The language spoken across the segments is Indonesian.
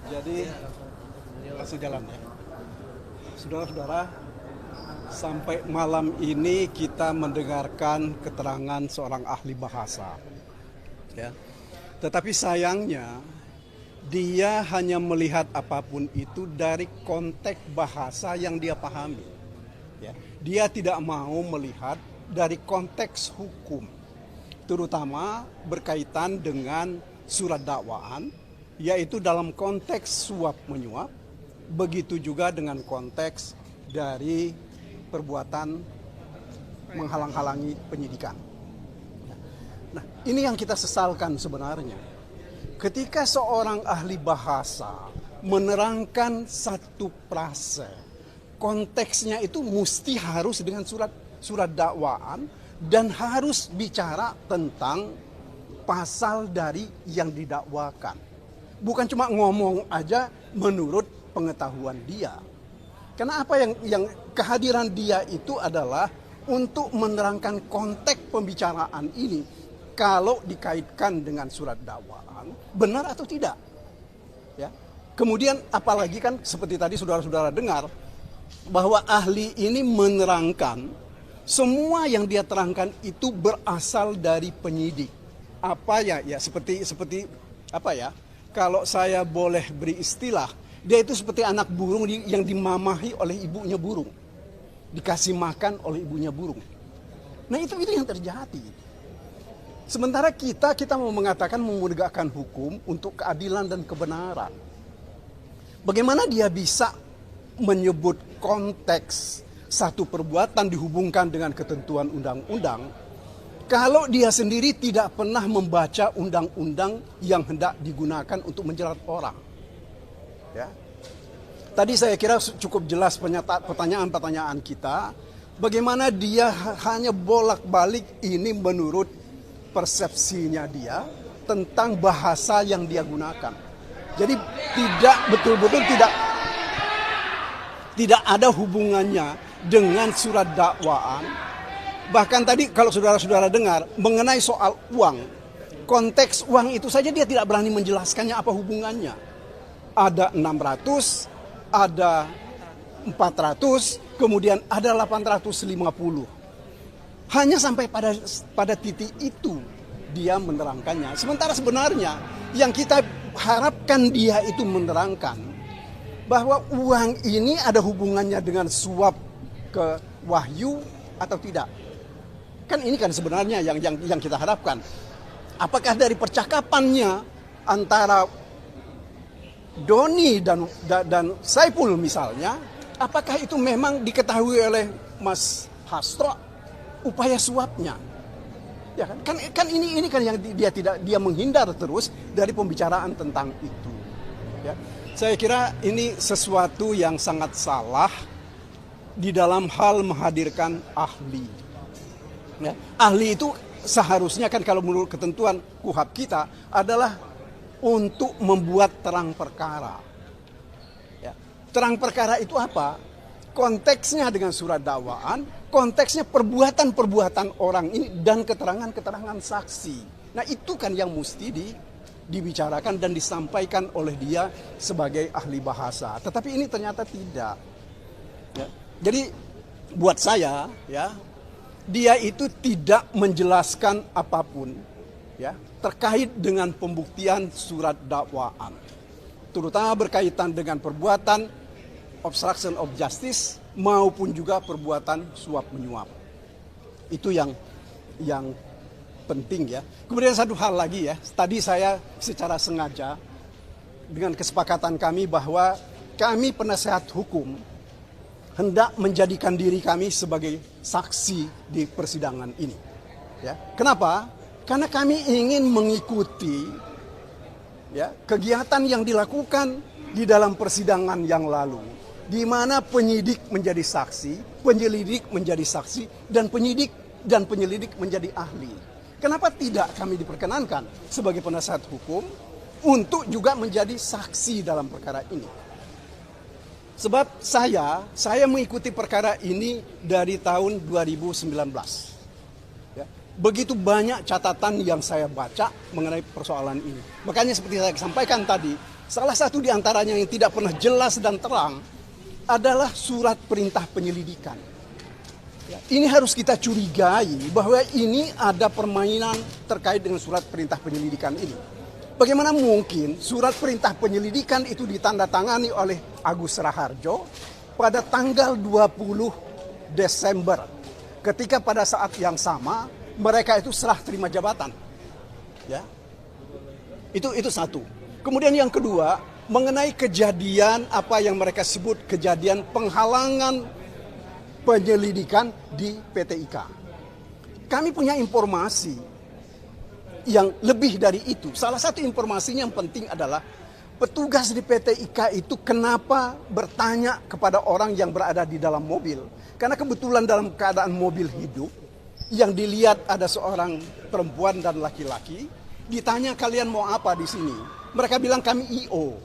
Jadi langsung jalan ya. Saudara-saudara, sampai malam ini kita mendengarkan keterangan seorang ahli bahasa. Ya. Tetapi sayangnya dia hanya melihat apapun itu dari konteks bahasa yang dia pahami. Ya. Dia tidak mau melihat dari konteks hukum, terutama berkaitan dengan surat dakwaan, yaitu dalam konteks suap menyuap, begitu juga dengan konteks dari perbuatan menghalang-halangi penyidikan. Nah, ini yang kita sesalkan sebenarnya. Ketika seorang ahli bahasa menerangkan satu frase, konteksnya itu mesti harus dengan surat dakwaan dan harus bicara tentang pasal dari yang didakwakan. Bukan cuma ngomong aja menurut pengetahuan dia. Karena apa yang kehadiran dia itu adalah untuk menerangkan konteks pembicaraan ini kalau dikaitkan dengan surat dakwaan, benar atau tidak. Ya. Kemudian apalagi kan seperti tadi saudara-saudara dengar bahwa ahli ini menerangkan semua yang dia terangkan itu berasal dari penyidik. Apa ya? Ya seperti apa ya? Kalau saya boleh beri istilah, dia itu seperti anak burung yang dimamahi oleh ibunya burung. Dikasih makan oleh ibunya burung. Nah itu yang terjadi. Sementara kita mau mengatakan menegakkan hukum untuk keadilan dan kebenaran. Bagaimana dia bisa menyebut konteks satu perbuatan dihubungkan dengan ketentuan undang-undang kalau dia sendiri tidak pernah membaca undang-undang yang hendak digunakan untuk menjerat orang. Ya. Tadi saya kira cukup jelas pertanyaan-pertanyaan kita. Bagaimana dia hanya bolak-balik ini menurut persepsinya dia tentang bahasa yang dia gunakan. Jadi tidak betul-betul tidak ada hubungannya dengan surat dakwaan. Bahkan tadi kalau saudara-saudara dengar mengenai soal uang, konteks uang itu saja dia tidak berani menjelaskannya apa hubungannya. Ada 600, ada 400, kemudian ada 850. Hanya sampai pada titik itu dia menerangkannya. Sementara sebenarnya yang kita harapkan dia itu menerangkan bahwa uang ini ada hubungannya dengan suap ke Wahyu atau tidak. Kan ini kan sebenarnya yang kita harapkan. Apakah dari percakapannya antara Doni dan Saiful misalnya, apakah itu memang diketahui oleh Mas Hastro upaya suapnya? Ya kan ini kan yang dia menghindar terus dari pembicaraan tentang itu. Ya. Saya kira ini sesuatu yang sangat salah di dalam hal menghadirkan ahli. Ya. Ahli itu seharusnya kan kalau menurut ketentuan KUHP kita adalah untuk membuat terang perkara. Ya. Terang perkara itu apa? Konteksnya dengan surat dakwaan, konteksnya perbuatan-perbuatan orang ini dan keterangan-keterangan saksi. Nah itu kan yang mesti dibicarakan dan disampaikan oleh dia sebagai ahli bahasa. Tetapi ini ternyata tidak. Ya. Jadi buat saya ya, dia itu tidak menjelaskan apapun ya terkait dengan pembuktian surat dakwaan, terutama berkaitan dengan perbuatan obstruction of justice maupun juga perbuatan suap menyuap. Itu yang penting ya. Kemudian satu hal lagi ya, tadi saya secara sengaja dengan kesepakatan kami bahwa kami penasehat hukum hendak menjadikan diri kami sebagai saksi di persidangan ini. Ya. Kenapa? Karena kami ingin mengikuti ya, kegiatan yang dilakukan di dalam persidangan yang lalu, di mana penyidik menjadi saksi, penyelidik menjadi saksi, dan penyelidik menjadi ahli. Kenapa tidak kami diperkenankan sebagai penasihat hukum untuk juga menjadi saksi dalam perkara ini? Sebab saya mengikuti perkara ini dari tahun 2019. Ya. Begitu banyak catatan yang saya baca mengenai persoalan ini. Makanya seperti saya sampaikan tadi, Salah satu di antaranya yang tidak pernah jelas dan terang adalah surat perintah penyelidikan. Ya, ini harus kita curigai bahwa ini ada permainan terkait dengan surat perintah penyelidikan ini. Bagaimana mungkin surat perintah penyelidikan itu ditandatangani oleh Agus Raharjo pada tanggal 20 Desember, ketika pada saat yang sama mereka itu serah terima jabatan. Ya. Itu satu. Kemudian yang kedua, mengenai kejadian apa yang mereka sebut kejadian penghalangan penyelidikan di PT IKA. Kami punya informasi yang lebih dari itu. Salah satu informasinya yang penting adalah petugas di PT IKA itu kenapa bertanya kepada orang yang berada di dalam mobil. Karena kebetulan dalam keadaan mobil hidup, yang dilihat ada seorang perempuan dan laki-laki, ditanya kalian mau apa di sini. Mereka bilang kami IO.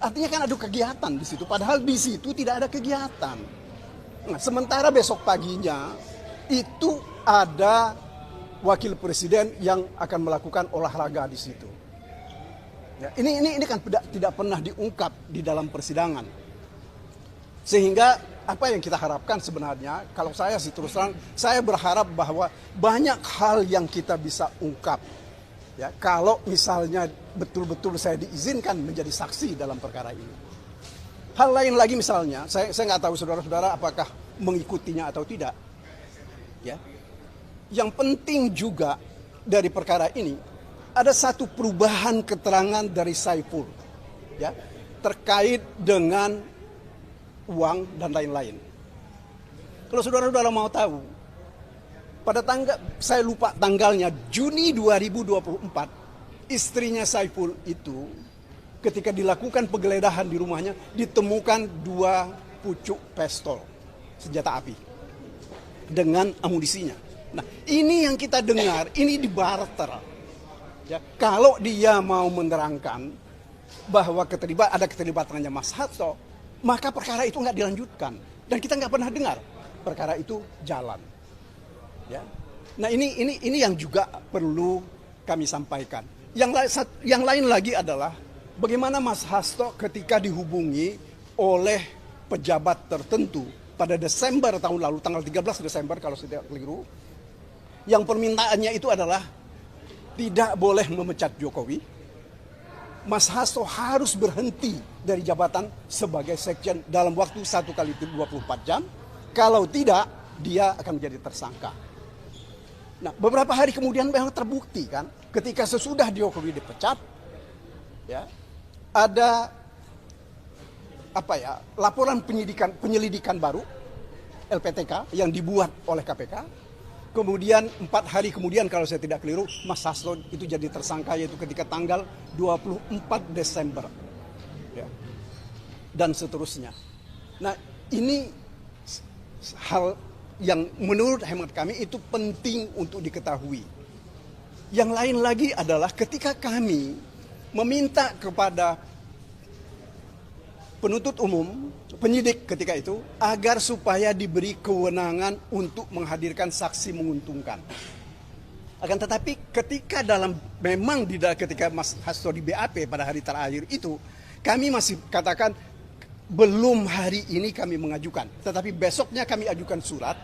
Artinya kan ada kegiatan di situ, padahal di situ tidak ada kegiatan. Nah, sementara besok paginya itu ada wakil presiden yang akan melakukan olahraga di situ. Ya, ini kan tidak pernah diungkap di dalam persidangan. Sehingga apa yang kita harapkan sebenarnya, kalau saya sih terus terang, saya berharap bahwa banyak hal yang kita bisa ungkap. Ya, kalau misalnya betul-betul saya diizinkan menjadi saksi dalam perkara ini. Hal lain lagi misalnya, saya nggak tahu saudara-saudara apakah mengikutinya atau tidak. Ya. Yang penting juga dari perkara ini, ada satu perubahan keterangan dari Saiful, ya, terkait dengan uang dan lain-lain. Kalau saudara-saudara mau tahu, pada saya lupa tanggalnya, Juni 2024, istrinya Saiful itu ketika dilakukan penggeledahan di rumahnya, ditemukan 2 pucuk pistol, senjata api, dengan amunisinya. Nah, ini yang kita dengar, ini dibarter. Ya, kalau dia mau menerangkan bahwa ada keterlibatannya Mas Hasto, maka perkara itu nggak dilanjutkan. Dan kita nggak pernah dengar perkara itu jalan. Ya. Nah, ini yang juga perlu kami sampaikan. Yang lain lagi adalah bagaimana Mas Hasto ketika dihubungi oleh pejabat tertentu pada Desember tahun lalu, tanggal 13 Desember kalau saya tidak keliru, yang permintaannya itu adalah tidak boleh memecat Jokowi. Mas Hasto harus berhenti dari jabatan sebagai sekjen dalam waktu 1 kali 24 jam. Kalau tidak, dia akan menjadi tersangka. Nah, beberapa hari kemudian memang terbukti kan, ketika sesudah Jokowi dipecat, ya, ada laporan penyelidikan baru LPTK yang dibuat oleh KPK. Kemudian 4 hari kemudian kalau saya tidak keliru, Mas Hasto itu jadi tersangka, yaitu ketika tanggal 24 Desember. Ya. Dan seterusnya. Nah, ini hal yang menurut hemat kami itu penting untuk diketahui. Yang lain lagi adalah ketika kami meminta kepada penuntut umum, penyidik ketika itu, agar supaya diberi kewenangan untuk menghadirkan saksi menguntungkan. Akan tetapi ketika ketika Mas Hasto di BAP pada hari terakhir itu, kami masih katakan belum hari ini kami mengajukan. Tetapi besoknya kami ajukan surat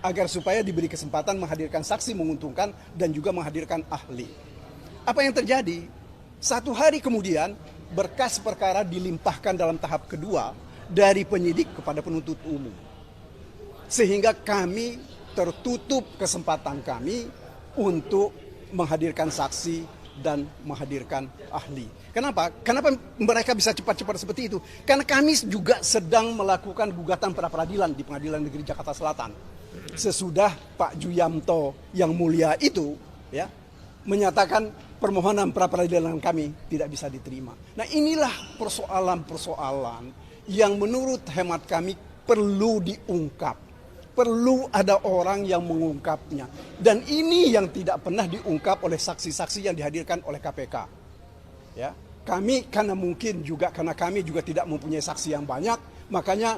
agar supaya diberi kesempatan menghadirkan saksi menguntungkan dan juga menghadirkan ahli. Apa yang terjadi? 1 hari kemudian berkas perkara dilimpahkan dalam tahap kedua dari penyidik kepada penuntut umum. Sehingga kami tertutup kesempatan kami untuk menghadirkan saksi dan menghadirkan ahli. Kenapa? Kenapa mereka bisa cepat-cepat seperti itu? Karena kami juga sedang melakukan gugatan pra-peradilan di Pengadilan Negeri Jakarta Selatan. Sesudah Pak Juyamto yang mulia itu, ya, menyatakan permohonan pra-peradilan kami tidak bisa diterima. Nah, inilah persoalan-persoalan yang menurut hemat kami perlu diungkap. Perlu ada orang yang mengungkapnya. Dan ini yang tidak pernah diungkap oleh saksi-saksi yang dihadirkan oleh KPK. Ya, karena kami juga tidak mempunyai saksi yang banyak, makanya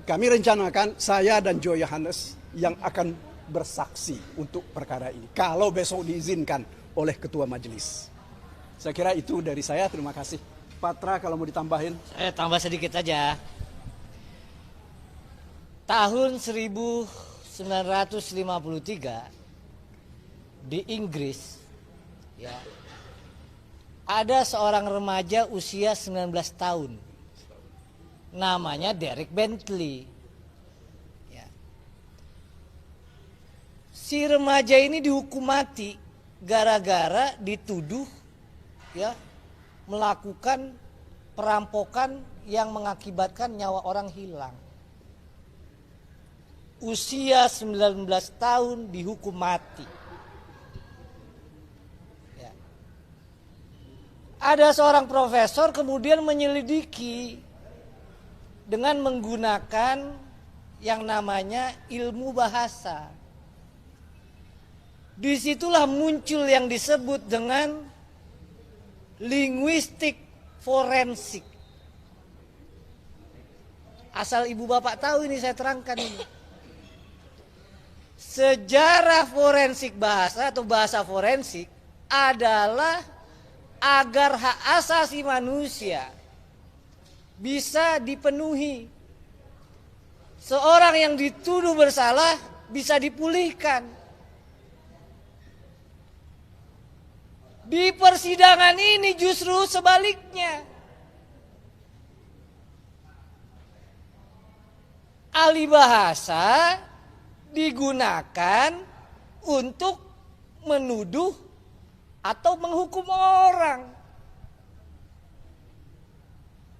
kami rencanakan saya dan Joy Yohanes yang akan bersaksi untuk perkara ini. Kalau besok diizinkan oleh ketua majelis. Saya kira itu dari saya, terima kasih. Patra kalau mau ditambahin. Saya tambah sedikit aja. Tahun 1953 di Inggris, ya, ada seorang remaja usia 19 tahun, namanya Derek Bentley. Ya. Si remaja ini dihukum mati gara-gara dituduh, ya, melakukan perampokan yang mengakibatkan nyawa orang hilang. Usia 19 tahun dihukum mati. Ya. Ada seorang profesor kemudian menyelidiki dengan menggunakan yang namanya ilmu bahasa. Disitulah muncul yang disebut dengan linguistik forensik. Asal ibu bapak tahu ini saya terangkan ini. Sejarah forensik bahasa atau bahasa forensik adalah agar hak asasi manusia bisa dipenuhi. Seorang yang dituduh bersalah bisa dipulihkan. Di persidangan ini justru sebaliknya. Ahli bahasa digunakan untuk menuduh atau menghukum orang.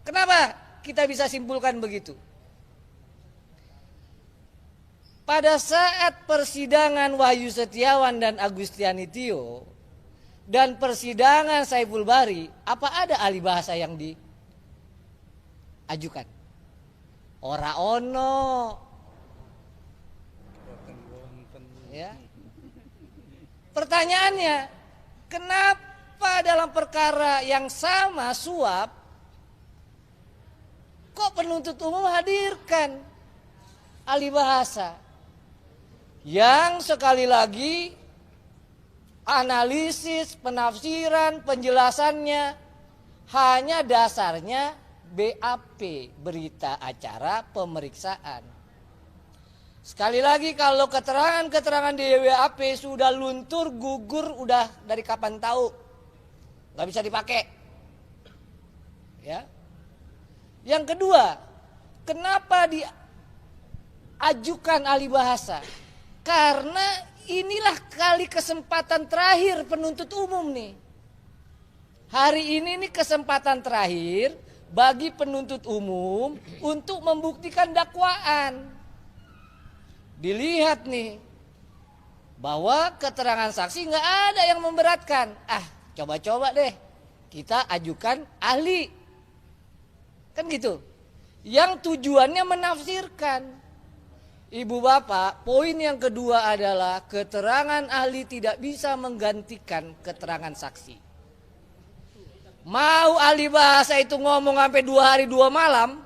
Kenapa kita bisa simpulkan begitu? Pada saat persidangan Wahyu Setiawan dan Agustiani Tio dan persidangan Saiful Bahri, apa ada ahli bahasa yang diajukan? Ora ono. Ya. Pertanyaannya, kenapa dalam perkara yang sama suap kok penuntut umum hadirkan ahli bahasa yang sekali lagi analisis, penafsiran, penjelasannya hanya dasarnya BAP, berita acara pemeriksaan. Sekali lagi kalau keterangan-keterangan di BAP sudah luntur, gugur, udah dari kapan tahu, nggak bisa dipakai. Ya. Yang kedua, kenapa diajukan ahli bahasa? Karena inilah kali kesempatan terakhir penuntut umum nih. Hari ini nih kesempatan terakhir bagi penuntut umum untuk membuktikan dakwaan. Dilihat nih bahwa keterangan saksi nggak ada yang memberatkan. Coba-coba deh kita ajukan ahli, kan gitu. Yang tujuannya menafsirkan. Ibu bapak, poin yang kedua adalah keterangan ahli tidak bisa menggantikan keterangan saksi. Mau ahli bahasa itu ngomong sampai 2 hari 2 malam,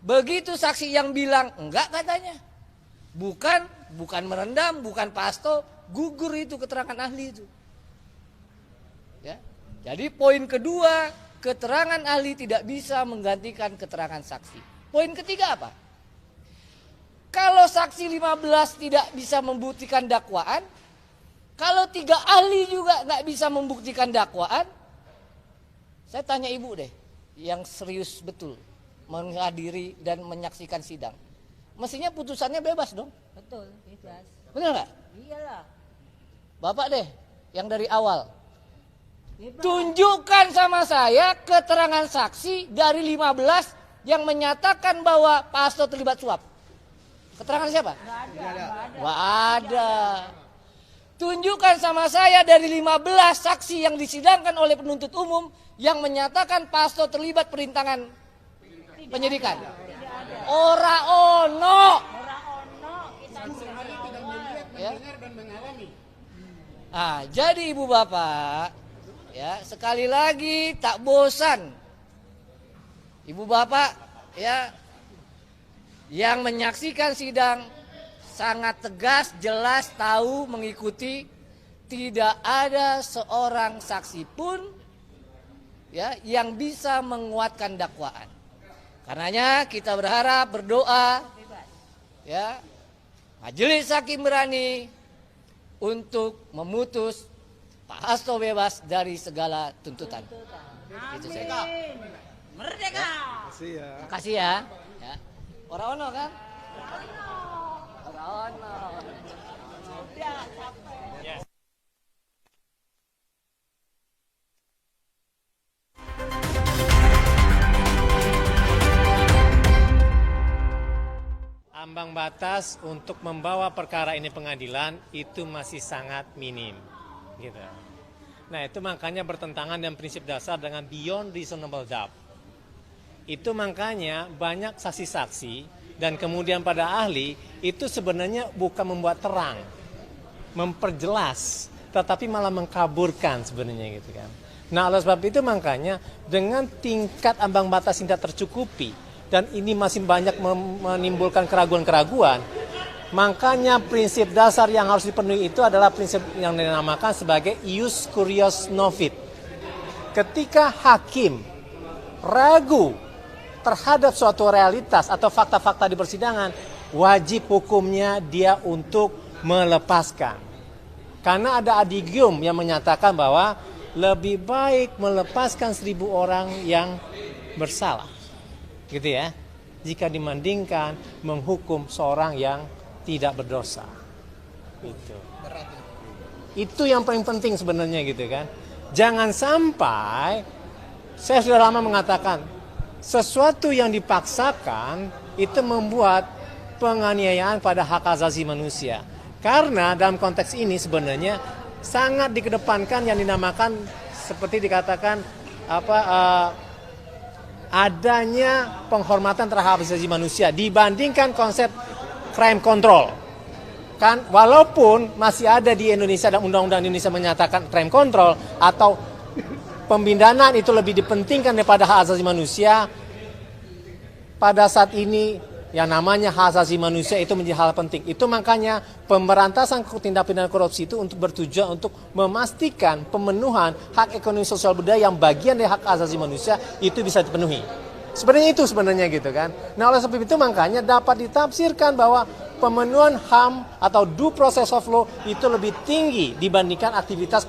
begitu saksi yang bilang enggak katanya, bukan merendam, bukan pasto, gugur itu keterangan ahli itu. Ya. Jadi poin kedua, keterangan ahli tidak bisa menggantikan keterangan saksi. Poin ketiga apa? Kalau saksi 15 tidak bisa membuktikan dakwaan, kalau 3 ahli juga nggak bisa membuktikan dakwaan, saya tanya ibu deh, yang serius betul menghadiri dan menyaksikan sidang, mestinya putusannya bebas dong. Betul, bebas. Benar nggak? Iyalah. Bapak deh, yang dari awal. Bebas. Tunjukkan sama saya keterangan saksi dari 15 yang menyatakan bahwa Pak Hasto terlibat suap. Keterangan siapa? Nggak ada. Nggak ada. Tunjukkan sama saya dari 15 saksi yang disidangkan oleh penuntut umum yang menyatakan Pak Hasto terlibat perintangan penyidikan. Ora ono. Kita Ya. Jadi ibu bapak, ya, sekali lagi tak bosan ibu bapak, ya, yang menyaksikan sidang sangat tegas, jelas, tahu, mengikuti. Tidak ada seorang saksi pun ya yang bisa menguatkan dakwaan. Karenanya kita berharap, berdoa ya Majelis Hakim berani untuk memutus Pak Hasto bebas dari segala tuntutan. Itu saja. Merdeka. Terima kasih ya. Ya. Orang ono kan? Orang ono. Ambang batas untuk membawa perkara ini pengadilan itu masih sangat minim, gitu. Nah, itu makanya bertentangan dengan prinsip dasar dengan beyond reasonable doubt. Itu makanya banyak saksi-saksi dan kemudian pada ahli itu sebenarnya bukan membuat terang, memperjelas, tetapi malah mengkaburkan sebenarnya, gitu kan. Nah, oleh sebab itu makanya dengan tingkat ambang batas tidak tercukupi dan ini masih banyak menimbulkan keraguan-keraguan, makanya prinsip dasar yang harus dipenuhi itu adalah prinsip yang dinamakan sebagai ius curios novit. Ketika hakim ragu terhadap suatu realitas atau fakta-fakta di persidangan, wajib hukumnya dia untuk melepaskan. Karena ada adigium yang menyatakan bahwa lebih baik melepaskan 1.000 orang yang bersalah, gitu ya, jika dibandingkan menghukum seorang yang tidak berdosa. Itu yang paling penting sebenarnya, gitu kan. Jangan sampai, saya sudah lama mengatakan, sesuatu yang dipaksakan itu membuat penganiayaan pada hak asasi manusia. Karena dalam konteks ini sebenarnya sangat dikedepankan yang dinamakan seperti dikatakan adanya penghormatan terhadap hak asasi manusia dibandingkan konsep crime control. Kan walaupun masih ada di Indonesia dan undang-undang Indonesia menyatakan crime control atau pembinaan itu lebih dipentingkan daripada hak asasi manusia, pada saat ini yang namanya hak asasi manusia itu menjadi hal penting. Itu makanya pemberantasan tindak pidana korupsi itu untuk bertujuan untuk memastikan pemenuhan hak ekonomi sosial budaya yang bagian dari hak asasi manusia itu bisa dipenuhi. Sebenarnya itu sebenarnya, gitu kan. Nah, oleh sebab itu makanya dapat ditafsirkan bahwa pemenuhan HAM atau due process of law itu lebih tinggi dibandingkan aktivitas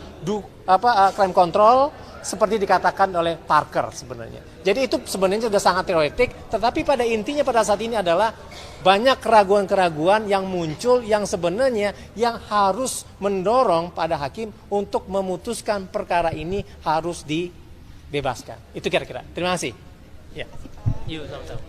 crime control seperti dikatakan oleh Parker sebenarnya. Jadi itu sebenarnya sudah sangat teoretik, tetapi pada intinya pada saat ini adalah banyak keraguan-keraguan yang muncul yang sebenarnya yang harus mendorong pada hakim untuk memutuskan perkara ini harus dibebaskan. Itu kira-kira. Terima kasih. Ya. Yuk, sama-sama.